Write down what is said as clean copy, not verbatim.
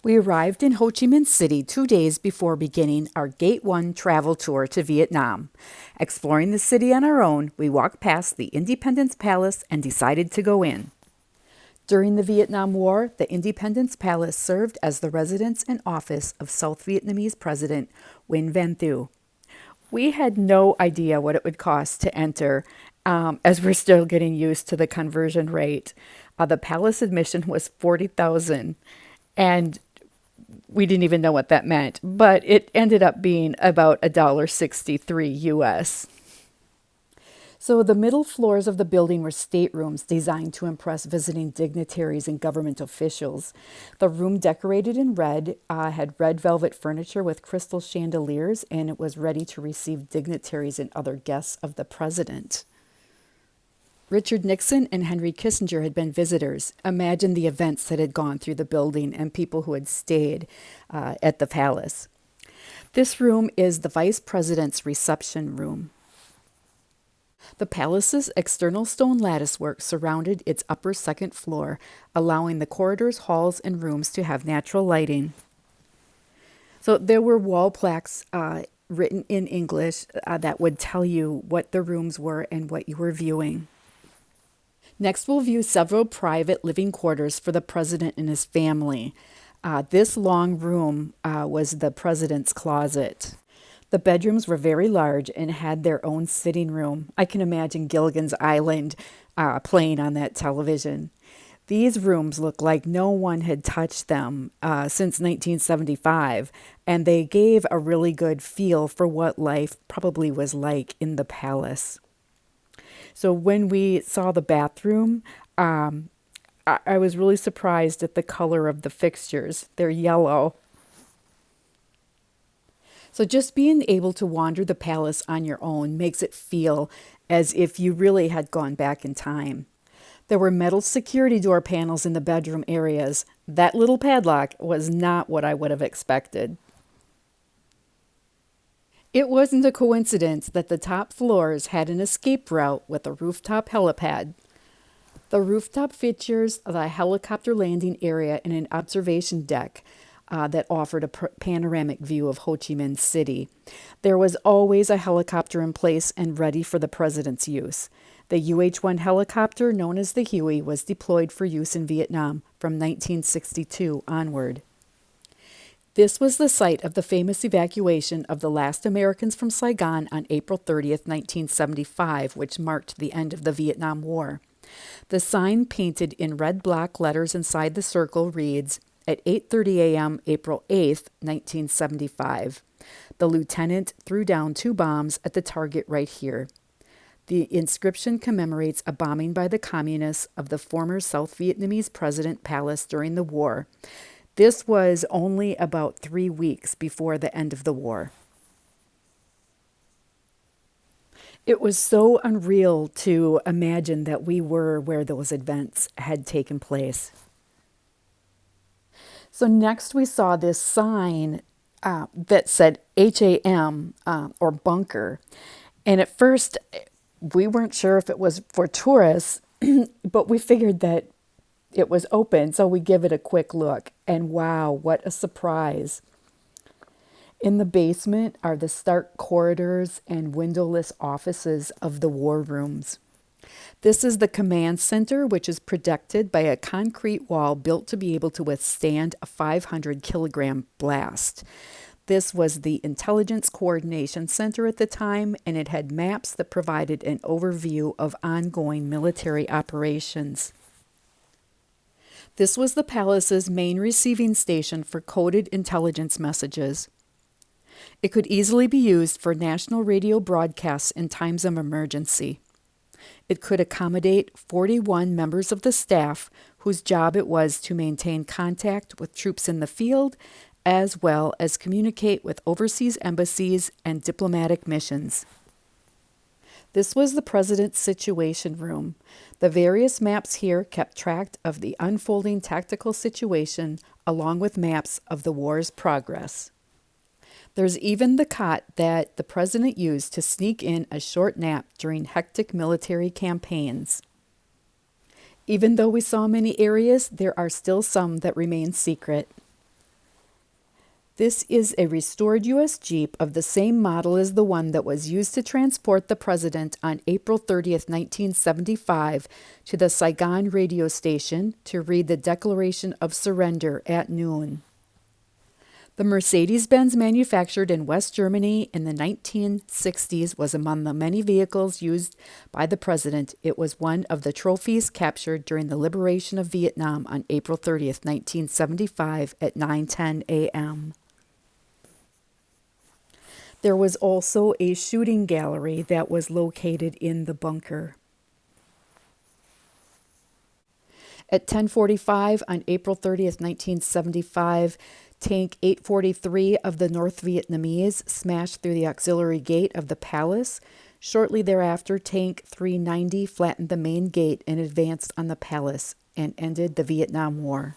We arrived in Ho Chi Minh City 2 days before beginning our Gate 1 travel tour to Vietnam. Exploring the city on our own, we walked past the Independence Palace and decided to go in. During the Vietnam War, the Independence Palace served as the residence and office of South Vietnamese President Nguyen Van Thieu. We had no idea what it would cost to enter, as we're still getting used to the conversion rate. The palace admission was 40,000, and we didn't even know what that meant, but it ended up being about $1.63 US. So the middle floors of the building were staterooms designed to impress visiting dignitaries and government officials. The room, decorated in red, had red velvet furniture with crystal chandeliers, and it was ready to receive dignitaries and other guests of the president. Richard Nixon and Henry Kissinger had been visitors. Imagine the events that had gone through the building and people who had stayed at the palace. This room is the vice president's reception room. The palace's external stone latticework surrounded its upper second floor, allowing the corridors, halls, and rooms to have natural lighting. So there were wall plaques written in English that would tell you what the rooms were and what you were viewing. Next, we'll view several private living quarters for the president and his family. This long room was the president's closet. The bedrooms were very large and had their own sitting room. I can imagine Gilligan's Island playing on that television. These rooms looked like no one had touched them since 1975, and they gave a really good feel for what life probably was like in the palace. So when we saw the bathroom, I was really surprised at the color of the fixtures. They're yellow. So just being able to wander the palace on your own makes it feel as if you really had gone back in time. There were metal security door panels in the bedroom areas. That little padlock was not what I would have expected. It wasn't a coincidence that the top floors had an escape route with a rooftop helipad. The rooftop features the helicopter landing area and an observation deck that offered a panoramic view of Ho Chi Minh City. There was always a helicopter in place and ready for the president's use. The UH-1 helicopter, known as the Huey, was deployed for use in Vietnam from 1962 onward. This was the site of the famous evacuation of the last Americans from Saigon on April 30th, 1975, which marked the end of the Vietnam War. The sign painted in red block letters inside the circle reads, "At 8:30 a.m., April 8th, 1975. The lieutenant threw down 2 bombs at the target right here." The inscription commemorates a bombing by the communists of the former South Vietnamese President Palace during the war. This was only about 3 weeks before the end of the war. It was so unreal to imagine that we were where those events had taken place. So next we saw this sign that said HAM or bunker. And at first we weren't sure if it was for tourists, but we figured that it was open, so we give it a quick look. And wow, what a surprise. In the basement are the stark corridors and windowless offices of the war rooms. This is the command center, which is protected by a concrete wall built to be able to withstand a 500-kilogram blast. This was the Intelligence Coordination Center at the time, and it had maps that provided an overview of ongoing military operations. This was the palace's main receiving station for coded intelligence messages. It could easily be used for national radio broadcasts in times of emergency. It could accommodate 41 members of the staff whose job it was to maintain contact with troops in the field, as well as communicate with overseas embassies and diplomatic missions. This was the President's Situation Room. The various maps here kept track of the unfolding tactical situation along with maps of the war's progress. There's even the cot that the President used to sneak in a short nap during hectic military campaigns. Even though we saw many areas, there are still some that remain secret. This is a restored U.S. Jeep of the same model as the one that was used to transport the president on April 30th, 1975, to the Saigon radio station to read the Declaration of Surrender at noon. The Mercedes-Benz manufactured in West Germany in the 1960s was among the many vehicles used by the president. It was one of the trophies captured during the liberation of Vietnam on April 30th, 1975 at 9:10 a.m. There was also a shooting gallery that was located in the bunker. At 10:45 on April 30th, 1975, Tank 843 of the North Vietnamese smashed through the auxiliary gate of the palace. Shortly thereafter, Tank 390 flattened the main gate and advanced on the palace and ended the Vietnam War.